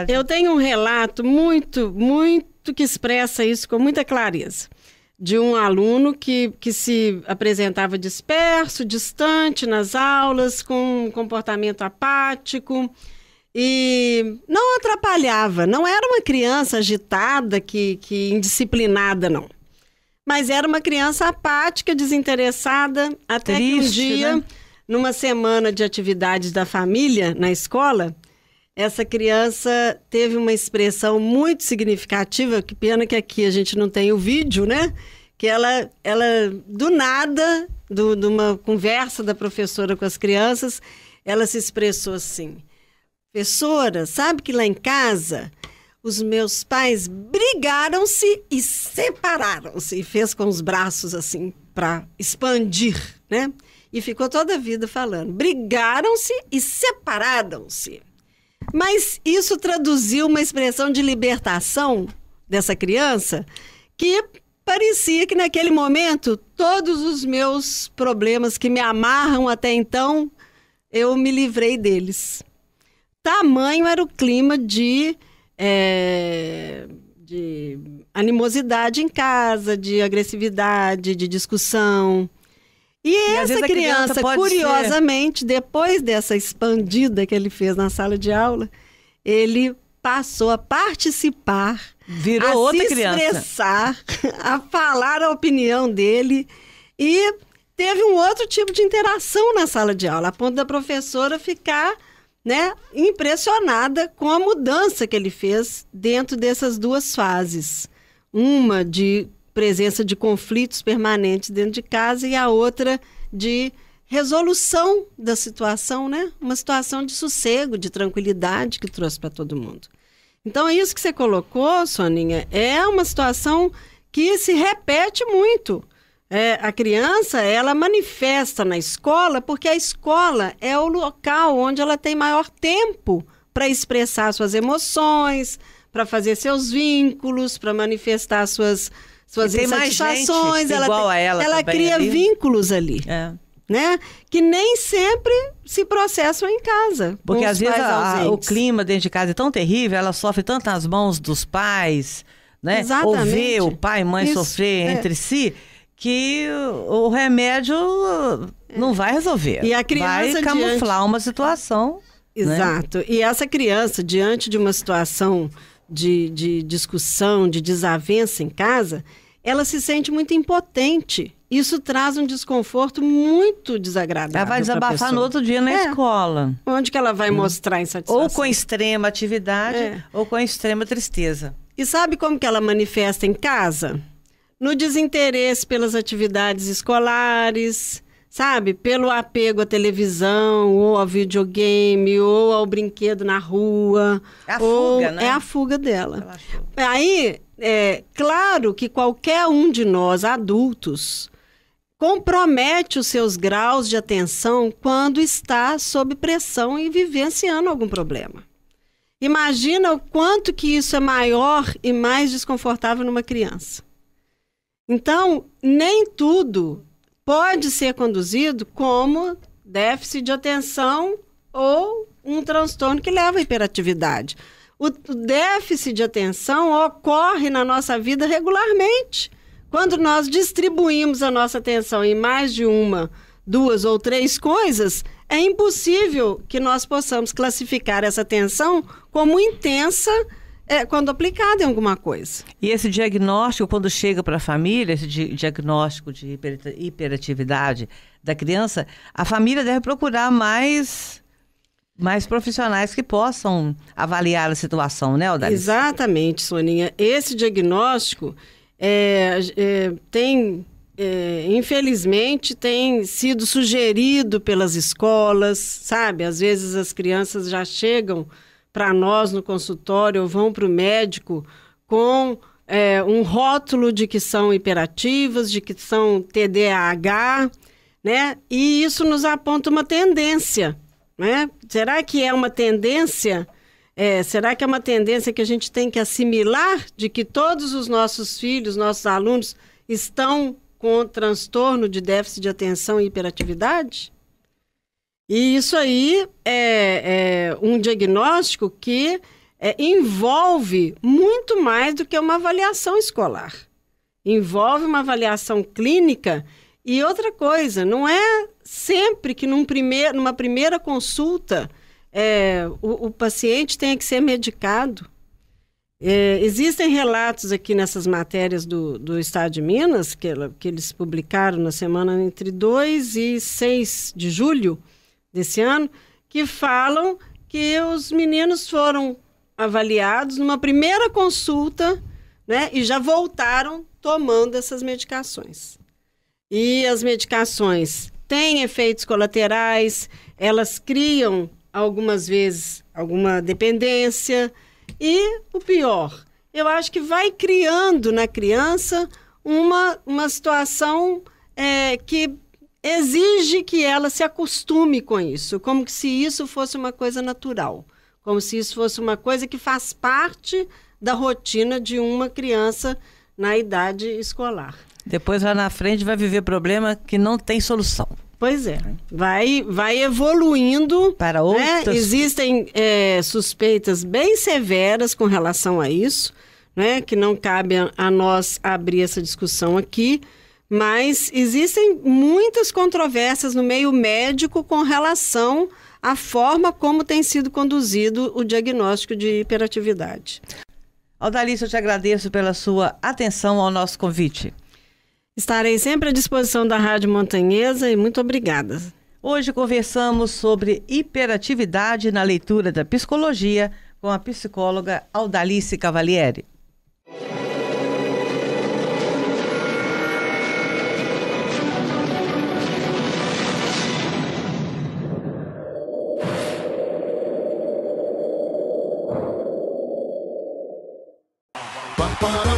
hiperatividade. Eu tenho um relato muito que expressa isso com muita clareza. De um aluno que se apresentava disperso, distante nas aulas, com um comportamento apático e não atrapalhava. Não era uma criança agitada, que indisciplinada, não. Mas era uma criança apática, desinteressada, até que um dia, né? Numa semana de atividades da família na escola, essa criança teve uma expressão muito significativa, que pena que aqui a gente não tem o vídeo, né? Que ela do nada, de uma conversa da professora com as crianças, ela se expressou assim: professora, sabe que lá em casa os meus pais brigaram-se e separaram-se. E fez com os braços assim, para expandir, né? E ficou toda a vida falando: brigaram-se e separaram-se. Mas isso traduziu uma expressão de libertação dessa criança que parecia que naquele momento todos os meus problemas que me amarram até então, eu me livrei deles. Tamanho era o clima de animosidade em casa, de agressividade, de discussão. E essa criança curiosamente, depois dessa expandida que ele fez na sala de aula, ele passou a participar, virou outra criança, a se expressar, a falar a opinião dele, e teve um outro tipo de interação na sala de aula, a ponto da professora ficar, né, impressionada com a mudança que ele fez dentro dessas duas fases. Uma de presença de conflitos permanentes dentro de casa e a outra de resolução da situação, né? Uma situação de sossego, de tranquilidade que trouxe para todo mundo. Então, isso que você colocou, Soninha, é uma situação que se repete muito. A criança, ela manifesta na escola porque a escola é o local onde ela tem maior tempo para expressar suas emoções, para fazer seus vínculos, para manifestar suas insatisfações. Ela cria ali vínculos ali. Né? Que nem sempre se processam em casa. Porque às vezes o clima dentro de casa é tão terrível, ela sofre tanto nas mãos dos pais, né? Exatamente. Ou ver o pai e mãe sofrer entre si, que o remédio não vai resolver. E a criança vai camuflar uma situação. Exato. Né? E essa criança, diante de uma situação de discussão, de desavença em casa, ela se sente muito impotente. Isso traz um desconforto muito desagradável. Ela vai desabafar no outro dia na escola. Onde que ela vai mostrar insatisfação? Ou com extrema atividade, ou com extrema tristeza. E sabe como que ela manifesta em casa? No desinteresse pelas atividades escolares, sabe? Pelo apego à televisão, ou ao videogame, ou ao brinquedo na rua. É a fuga, né? É a fuga dela. Aí, claro que qualquer um de nós, adultos, compromete os seus graus de atenção quando está sob pressão e vivenciando algum problema. Imagina o quanto que isso é maior e mais desconfortável numa criança. Então, nem tudo pode ser conduzido como déficit de atenção ou um transtorno que leva à hiperatividade. O déficit de atenção ocorre na nossa vida regularmente. Quando nós distribuímos a nossa atenção em mais de uma, duas ou três coisas, é impossível que nós possamos classificar essa atenção como intensa quando aplicada em alguma coisa. E esse diagnóstico, quando chega para a família, esse diagnóstico de hiperatividade da criança, a família deve procurar mais profissionais que possam avaliar a situação, né, Odalis? Exatamente, Soninha. Esse diagnóstico infelizmente, tem sido sugerido pelas escolas, sabe? Às vezes as crianças já chegam para nós no consultório ou vão para o médico com um rótulo de que são hiperativas, de que são TDAH, né? E isso nos aponta uma tendência, né? Será que é uma tendência? Será que é uma tendência que a gente tem que assimilar de que todos os nossos filhos, nossos alunos, estão com transtorno de déficit de atenção e hiperatividade? E isso aí é um diagnóstico que envolve muito mais do que uma avaliação escolar. Envolve uma avaliação clínica e outra coisa, não é sempre que numa primeira consulta o paciente tenha que ser medicado. Existem relatos aqui nessas matérias do Estado de Minas, que eles publicaram na semana entre 2 e 6 de julho desse ano, que falam que os meninos foram avaliados numa primeira consulta, né, e já voltaram tomando essas medicações. E as medicações têm efeitos colaterais, elas criam, algumas vezes, alguma dependência. E o pior, eu acho que vai criando na criança uma situação que exige que ela se acostume com isso, como se isso fosse uma coisa natural, como se isso fosse uma coisa que faz parte da rotina de uma criança na idade escolar. Depois, lá na frente, vai viver problema que não tem solução. Pois é, vai evoluindo para outras. Né? Existem suspeitas bem severas com relação a isso, né? Que não cabe a nós abrir essa discussão aqui, mas existem muitas controvérsias no meio médico com relação à forma como tem sido conduzido o diagnóstico de hiperatividade. Audalice, eu te agradeço pela sua atenção ao nosso convite. Estarei sempre à disposição da Rádio Montanhesa e muito obrigada. Hoje conversamos sobre hiperatividade na leitura da psicologia com a psicóloga Audalice Cavalieri. Para